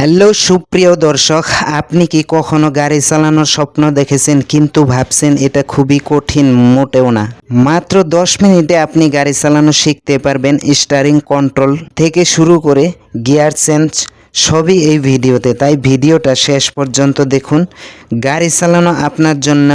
Hello সুপ্রিয় দর্শক, আপনি কি কখনো গাড়ি চালানোর স্বপ্ন দেখেছেন কিন্তু ভাবছেন এটা খুবই কঠিন? মোটেও না। মাত্র 10 মিনিটে আপনি গাড়ি চালানো শিখতে পারবেন। স্টিয়ারিং কন্ট্রোল থেকে শুরু করে গিয়ার চেঞ্জ সবই এই ভিডিওতে, তাই ভিডিওটা শেষ পর্যন্ত দেখুন। গাড়ি চালানো আপনার জন্য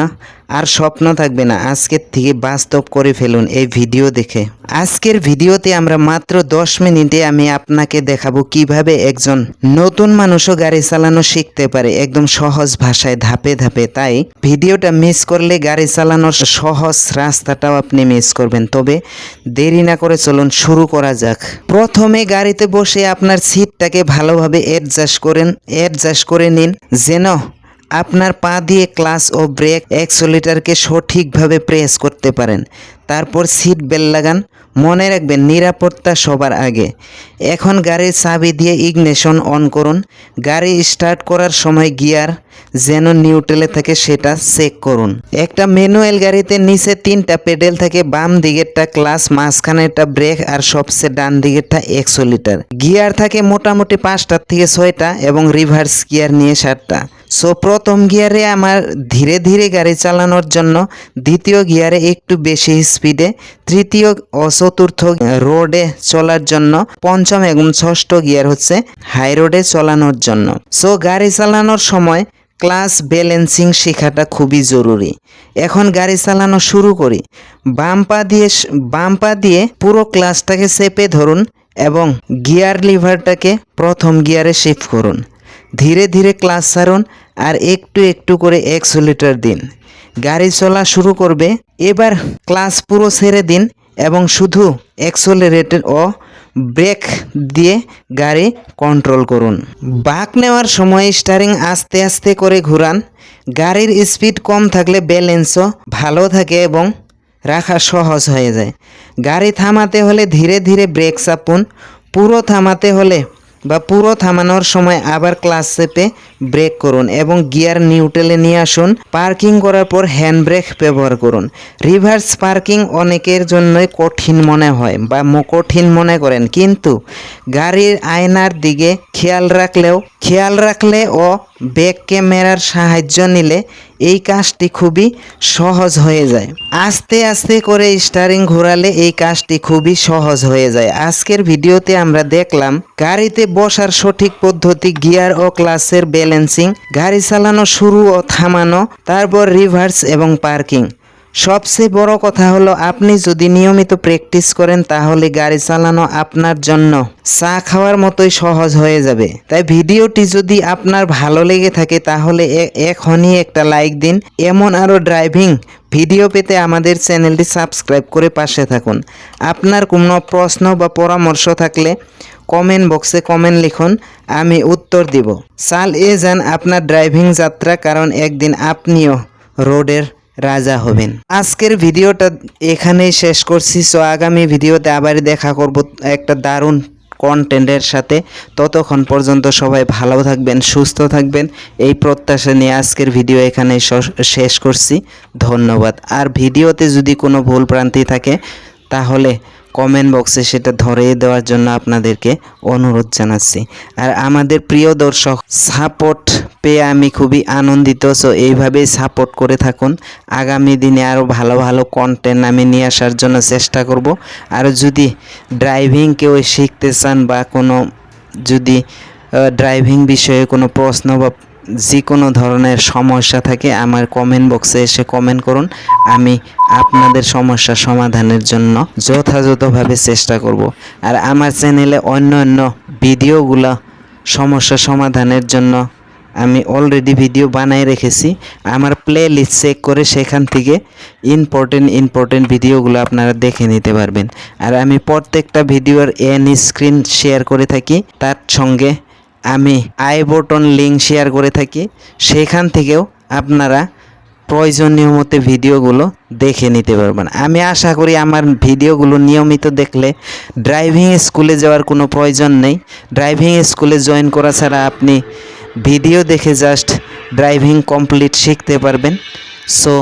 আর স্বপ্ন থাকবে না, আজকের থেকে বাস্তব করে ফেলুন এই ভিডিও দেখে। আজকের ভিডিওতে আমরা মাত্র 10 মিনিটে আমি আপনাকে দেখাবো কিভাবে একজন নতুন মানুষও গাড়ি চালানো শিখতে পারে একদম সহজ ভাষায়, ধাপে ধাপে। তাই ভিডিওটা মিস করলে গাড়ি চালানোর সহজ রাস্তাটাও আপনি মিস করবেন। তবে দেরি না করে চলুন শুরু করা যাক। প্রথমে গাড়িতে বসে আপনার সিটটাকে ভালোভাবে অ্যাডজাস্ট করে নিন, যেন আপনার পা দিয়ে ক্লাচ ও ব্রেক অ্যাক্সেলেটরকে সঠিকভাবে প্রেস করতে পারেন। তারপর সিট বেল্ট লাগান। মনে রাখবেন, নিরাপত্তা সবার আগে। এখন গাড়ির চাবি দিয়ে ইগনিশন অন করুন। গাড়ি স্টার্ট করার সময় গিয়ার যেন নিউট্রালে থাকে সেটা চেক করুন। একটা ম্যানুয়াল গাড়িতে নিচে 3টা পেডেল থাকে, বাম দিকেরটা ক্লাচ, মাঝখানেরটা ব্রেক আর সবচেয়ে ডান দিকেরটা অ্যাক্সেলেটর। গিয়ার থাকে মোটামুটি 5টা থেকে 6টা এবং রিভার্স গিয়ার নিয়ে 7টা। সো প্রথম গিয়ারে আমার ধীরে ধীরে গাড়ি চালানোর জন্য, দ্বিতীয় গিয়ারে একটু বেশি স্পিডে, তৃতীয় ও চতুর্থ রোডে চলার জন্য, পঞ্চম এবং ষষ্ঠ গিয়ার হচ্ছে হাই রোডে চালানোর জন্য। সো গাড়ি চালানোর সময় ক্লাচ ব্যালেন্সিং শেখাটা খুবই জরুরি। এখন গাড়ি চালানো শুরু করি। বাম পা দিয়ে পুরো ক্লাচটাকে চেপে ধরুন এবং গিয়ার লিভারটাকে প্রথম গিয়ারে শিফট করুন। ধীরে ধীরে ক্লাচ ছাড়ুন আর একটু একটু করে অ্যাক্সেলেটর দিন। গাড়ি চলা শুরু করবে। এবার ক্লাচ পুরো ছেড়ে দিন এবং শুধু অ্যাক্সেলারেটর ও ব্রেক দিয়ে গাড়ি কন্ট্রোল করুন। বাঁক নেওয়ার সময় স্টিয়ারিং আস্তে আস্তে করে ঘোরান। গাড়ির স্পিড কম থাকলে ব্যালেন্সও ভালো থাকে এবং রাখা সহজ হয়ে যায়। গাড়ি থামাতে হলে ধীরে ধীরে ব্রেক চাপুন। পুরো থামানোর সময় আবার ক্লাচ চেপে ব্রেক করুন এবং গিয়ার নিউট্রালে নিয়ে আসুন। পার্কিং করার পর হ্যান্ড ব্রেক ব্যবহার করুন। রিভার্স পার্কিং অনেকের জন্যই কঠিন মনে হয় বা কঠিন মনে করেন, কিন্তু গাড়ির আয়নার দিকে খেয়াল রাখলে ও ব্যাক ক্যামেরার সাহায্য নিলে এই কাজটি খুবই সহজ হয়ে যায়। আস্তে আস্তে করে স্টিয়ারিং ঘোরালে এই কাজটি খুবই সহজ হয়ে যায়। আজকের ভিডিওতে আমরা দেখলাম গাড়িতে বসার সঠিক পদ্ধতি, গিয়ার ও ক্লাচের ব্যালেন্সিং, গাড়ি চালানো শুরু ও থামানো, তারপর রিভার্স এবং পার্কিং। সবচেয়ে বড় কথা হলো, আপনি যদি নিয়মিত প্র্যাকটিস করেন তাহলে গাড়ি চালানো আপনার জন্য চা খাওয়ার মতোই সহজ হয়ে যাবে। তাই ভিডিওটি যদি আপনার ভালো লেগে থাকে তাহলে এখনই একটা লাইক দিন। এমন আরও ড্রাইভিং ভিডিও পেতে আমাদের চ্যানেলটি সাবস্ক্রাইব করে পাশে থাকুন। আপনার কোনো প্রশ্ন বা পরামর্শ থাকলে কমেন্ট বক্সে কমেন্ট লিখুন, আমি উত্তর দিব। চালিয়ে যান আপনার ড্রাইভিং যাত্রা, কারণ একদিন আপনিও রোডের রাজা হবেন। আজকের ভিডিওটা এখানেই শেষ করছি। সো আগামী ভিডিওতে আবার দেখা করব একটা দারুণ কন্টেন্টের সাথে। ততক্ষণ পর্যন্ত সবাই ভালো থাকবেন, সুস্থ থাকবেন, এই প্রত্যাশা নিয়ে আজকের ভিডিও এখানেই শেষ করছি। ধন্যবাদ। আর ভিডিওতে যদি কোনো ভুল ভ্রান্তি থাকে তাহলে কমেন্ট বক্সে সেটা ধরিয়ে দেওয়ার জন্য আপনাদেরকে অনুরোধ জানাচ্ছি। আর আমাদের প্রিয় দর্শক, সাপোর্ট পেয়ে আমি খুবই আনন্দিত। সো এইভাবেই সাপোর্ট করে থাকুন। আগামী দিনে আরও ভালো ভালো কন্টেন্ট আমি নিয়ে আসার জন্য চেষ্টা করব। আর যদি ড্রাইভিং কেউ শিখতে চান বা যদি ড্রাইভিং বিষয়ে কোনো প্রশ্ন বা যে কোনো ধরনের সমস্যা থাকে, আমার কমেন্ট বক্সে এসে কমেন্ট করুন। আমি আপনাদের সমস্যা সমাধানের জন্য যথাযথভাবে চেষ্টা করব। আর আমার চ্যানেলে অন্য ভিডিওগুলো সমস্যা সমাধানের জন্য আমি অলরেডি ভিডিও বানাই রেখেছি। আমার প্লে লিস্ট চেক করে সেখান থেকে ইম্পর্টেন্ট ভিডিওগুলো আপনারা দেখে নিতে পারবেন। আর আমি প্রত্যেকটা ভিডিওর স্ক্রিন শেয়ার করে থাকি, তার সঙ্গে আমি আই বাটন লিঙ্ক শেয়ার করে থাকি। সেখান থেকেও আপনারা প্রয়োজনীয় মতো ভিডিওগুলো দেখে নিতে পারবেন। আমি আশা করি আমার ভিডিওগুলো নিয়মিত দেখলে ড্রাইভিং স্কুলে যাওয়ার কোনো প্রয়োজন নেই। ড্রাইভিং স্কুলে জয়েন করা ছাড়া আপনি ভিডিও দেখে জাস্ট ড্রাইভিং কমপ্লিট শিখতে পারবেন। সো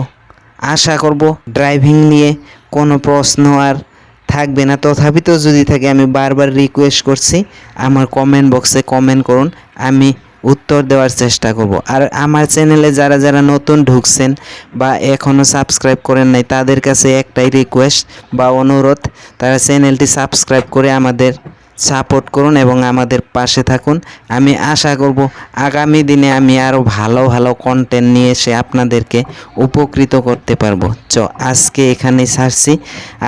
আশা করব ড্রাইভিং নিয়ে কোনো প্রশ্ন আর থাকবে না, তথাপি তো যদি থাকে আমি বারবার রিকোয়েস্ট করছি আমার কমেন্ট বক্সে কমেন্ট করুন, আমি উত্তর দেওয়ার চেষ্টা করব। আর আমার চ্যানেলে যারা যারা নতুন ঢুকছেন বা এখনও সাবস্ক্রাইব করেন নাই তাদের কাছে একটাই রিকোয়েস্ট বা অনুরোধ, তারা চ্যানেলটি সাবস্ক্রাইব করে আমাদের সাপোর্ট করুন এবং আমাদের পাশে থাকুন। আমি আশা করব আগামী দিনে আমি আরও ভালো ভালো কন্টেন্ট নিয়ে এসে আপনাদেরকে উপকৃত করতে পারবো। আজকে এখানেই ছাড়ছি,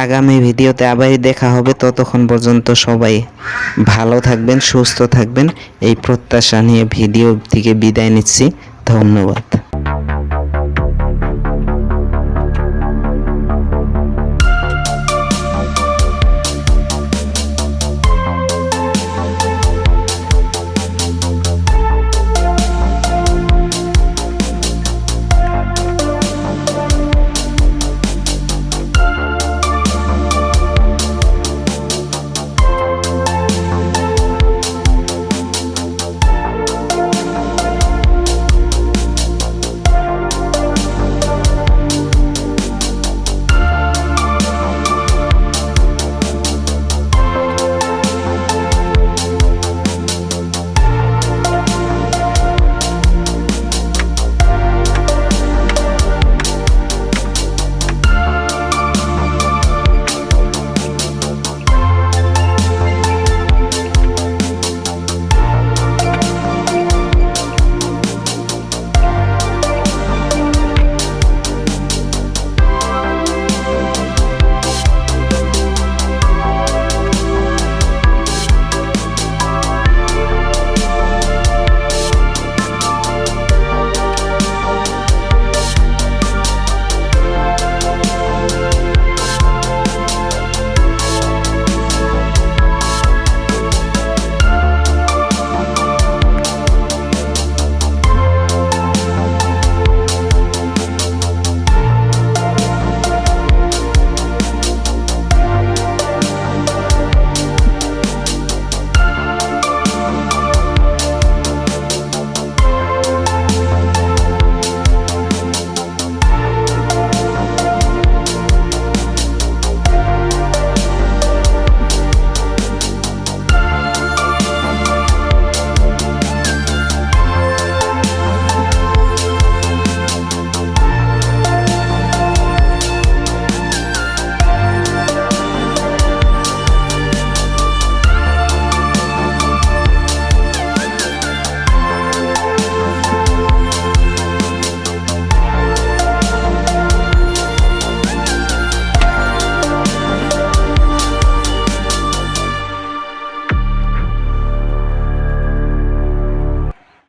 আগামী ভিডিওতে আবার দেখা হবে। ততক্ষণ পর্যন্ত সবাই ভালো থাকবেন, সুস্থ থাকবেন, এই প্রত্যাশা নিয়ে ভিডিও থেকে বিদায় নিচ্ছি। ধন্যবাদ।